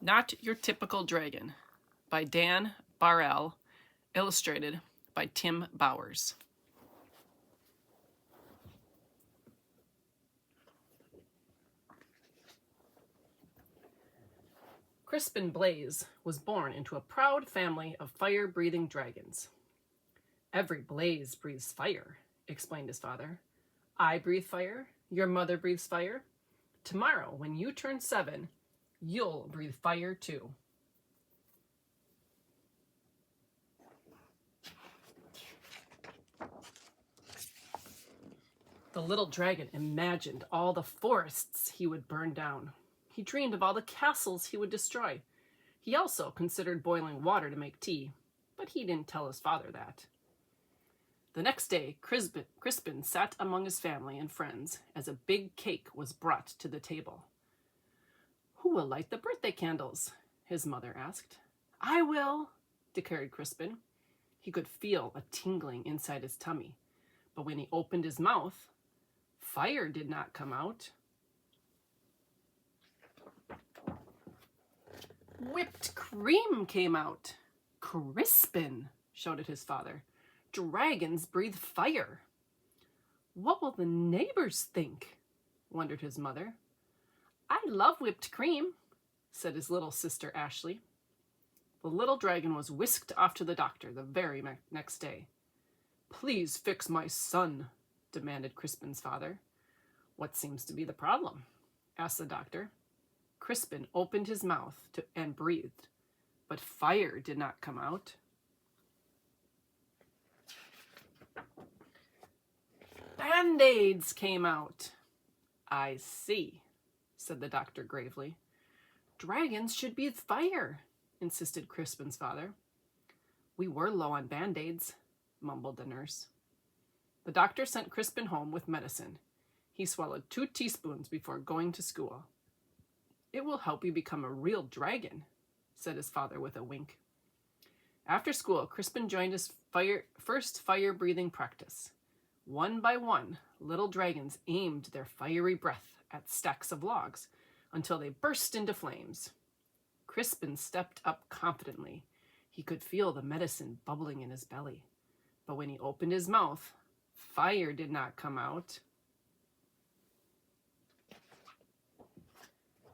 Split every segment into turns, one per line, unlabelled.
Not Your Typical Dragon by Dan Barrell, illustrated by Tim Bowers. Crispin Blaze was born into a proud family of fire-breathing dragons. "Every blaze breathes fire," explained his father. "I breathe fire, your mother breathes fire. Tomorrow, when you turn 7, you'll breathe fire too." The little dragon imagined all the forests he would burn down. He dreamed of all the castles he would destroy. He also considered boiling water to make tea, but he didn't tell his father that. The next day, Crispin sat among his family and friends as a big cake was brought to the table. "Who will light the birthday candles?" his mother asked. "I will," declared Crispin. He could feel a tingling inside his tummy, but when he opened his mouth, fire did not come out. Whipped cream came out. "Crispin," shouted his father, "dragons breathe fire." "What will the neighbors think?" wondered his mother. "I love whipped cream," said his little sister Ashley. The little dragon was whisked off to the doctor the very next day. "Please fix my son," demanded Crispin's father. "What seems to be the problem?" asked the doctor. Crispin opened his mouth and breathed, but fire did not come out. Band-Aids came out. "I see," said the doctor gravely. "Dragons should breathe fire," insisted Crispin's father. "We were low on Band-Aids," mumbled the nurse. The doctor sent Crispin home with medicine. He swallowed 2 teaspoons before going to school. "It will help you become a real dragon," said his father with a wink. After school, Crispin joined his first fire-breathing practice. One by one, little dragons aimed their fiery breath at stacks of logs until they burst into flames. Crispin stepped up confidently. He could feel the medicine bubbling in his belly. But when he opened his mouth, fire did not come out.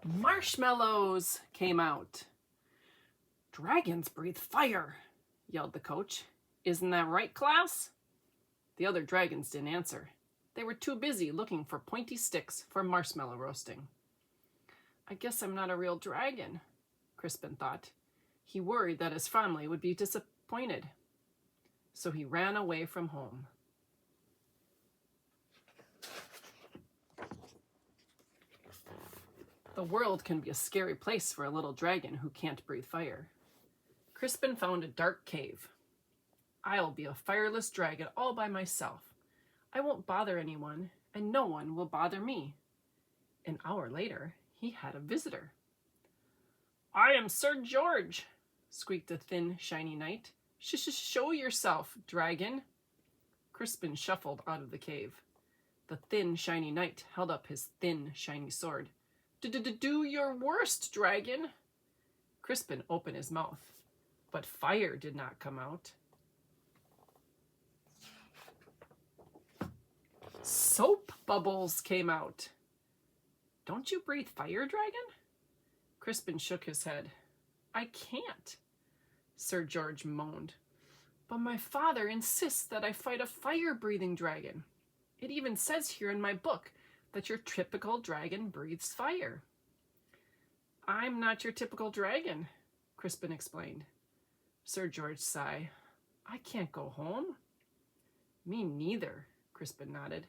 Marshmallows came out. "Dragons breathe fire," yelled the coach. "Isn't that right, class?" The other dragons didn't answer. They were too busy looking for pointy sticks for marshmallow roasting. "I guess I'm not a real dragon," Crispin thought. He worried that his family would be disappointed. So he ran away from home. The world can be a scary place for a little dragon who can't breathe fire. Crispin found a dark cave. "I'll be a fireless dragon all by myself. I won't bother anyone, and no one will bother me." An hour later, he had a visitor. "I am Sir George," squeaked the thin, shiny knight. Show yourself, dragon." Crispin shuffled out of the cave. The thin, shiny knight held up his thin, shiny sword. Do your worst, dragon." Crispin opened his mouth, but fire did not come out. Soap bubbles came out. "Don't you breathe fire, dragon?" Crispin shook his head. "I can't," Sir George moaned. "But my father insists that I fight a fire-breathing dragon. It even says here in my book that your typical dragon breathes fire." "I'm not your typical dragon," Crispin explained. Sir George sighed. "I can't go home." "Me neither," Crispin nodded.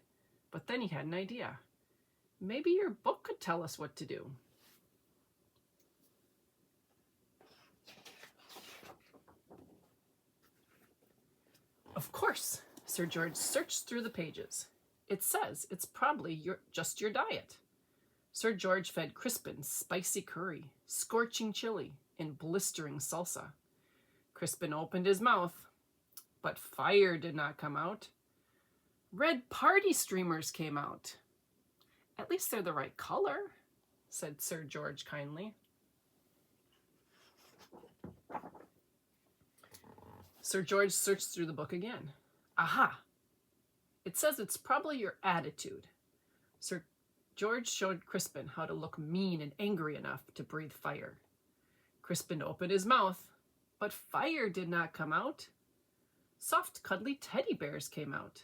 But then he had an idea. "Maybe your book could tell us what to do." Of course, Sir George searched through the pages. "It says it's probably just your diet." Sir George fed Crispin spicy curry, scorching chili, and blistering salsa. Crispin opened his mouth, but fire did not come out. Red party streamers came out. "At least they're the right color," said Sir George kindly. Sir George searched through the book again. Aha! It says it's probably your attitude. Sir George showed Crispin how to look mean and angry enough to breathe fire. Crispin opened his mouth, but fire did not come out. Soft, cuddly teddy bears came out.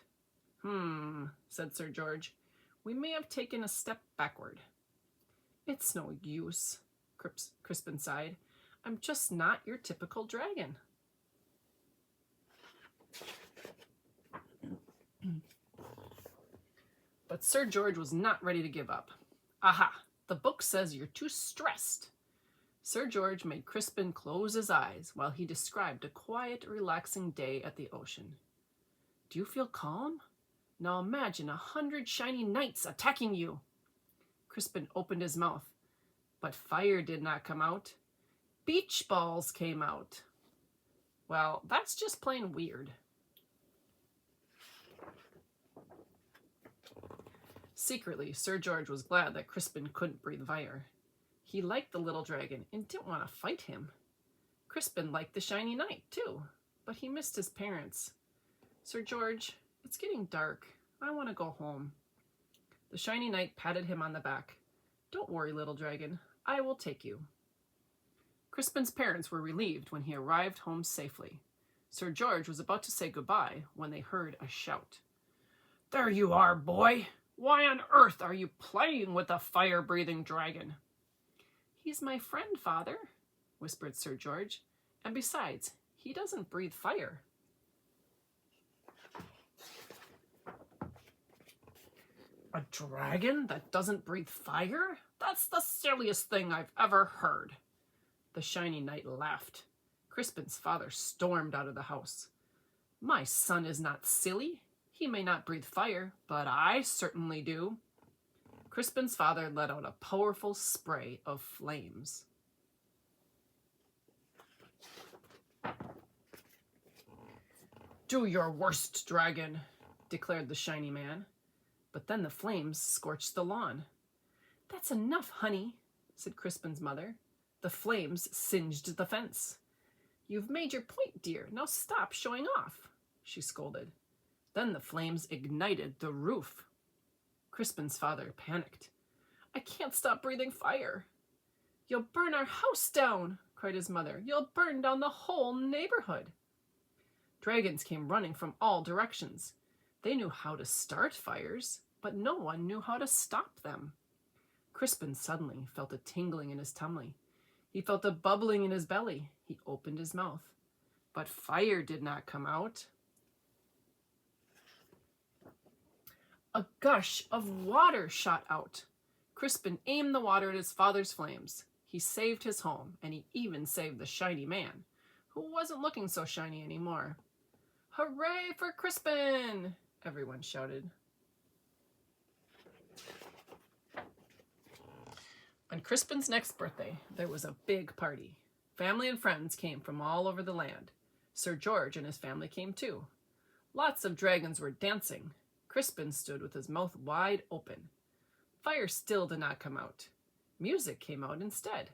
Said Sir George. We may have taken a step backward. It's no use, Crispin sighed. I'm just not your typical dragon. But Sir George was not ready to give up. Aha! The book says you're too stressed. Sir George made Crispin close his eyes while he described a quiet, relaxing day at the ocean. Do you feel calm? Now imagine 100 shiny knights attacking you. Crispin opened his mouth, but fire did not come out. Beach balls came out. Well, that's just plain weird. Secretly, Sir George was glad that Crispin couldn't breathe fire. He liked the little dragon and didn't want to fight him. Crispin liked the shiny knight, too, but he missed his parents. Sir George, it's getting dark. I want to go home. The shiny knight patted him on the back. Don't worry, little dragon. I will take you. Crispin's parents were relieved when he arrived home safely. Sir George was about to say goodbye when they heard a shout. There you are, boy! Why on earth are you playing with a fire-breathing dragon? He's my friend, Father, whispered Sir George. And besides, he doesn't breathe fire. A dragon that doesn't breathe fire? That's the silliest thing I've ever heard. The shiny knight laughed. Crispin's father stormed out of the house. My son is not silly. He may not breathe fire, but I certainly do. Crispin's father let out a powerful spray of flames. Do your worst, dragon, declared the shiny man. But then the flames scorched the lawn. That's enough, honey, said Crispin's mother. The flames singed the fence. You've made your point, dear. Now stop showing off, she scolded. Then the flames ignited the roof. Crispin's father panicked. I can't stop breathing fire. You'll burn our house down, cried his mother. You'll burn down the whole neighborhood. Dragons came running from all directions. They knew how to start fires, but no one knew how to stop them. Crispin suddenly felt a tingling in his tummy. He felt a bubbling in his belly. He opened his mouth. But fire did not come out. A gush of water shot out. Crispin aimed the water at his father's flames. He saved his home, and he even saved the shiny man, who wasn't looking so shiny anymore. Hooray for Crispin! Everyone shouted. On Crispin's next birthday, there was a big party. Family and friends came from all over the land. Sir George and his family came too. Lots of dragons were dancing. Crispin stood with his mouth wide open. Fire still did not come out. Music came out instead.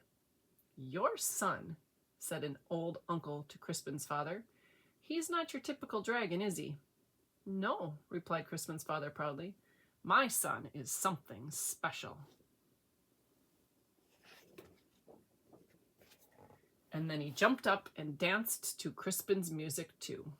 Your son, said an old uncle to Crispin's father. He's not your typical dragon, is he? No, replied Crispin's father proudly. My son is something special. And then he jumped up and danced to Crispin's music too.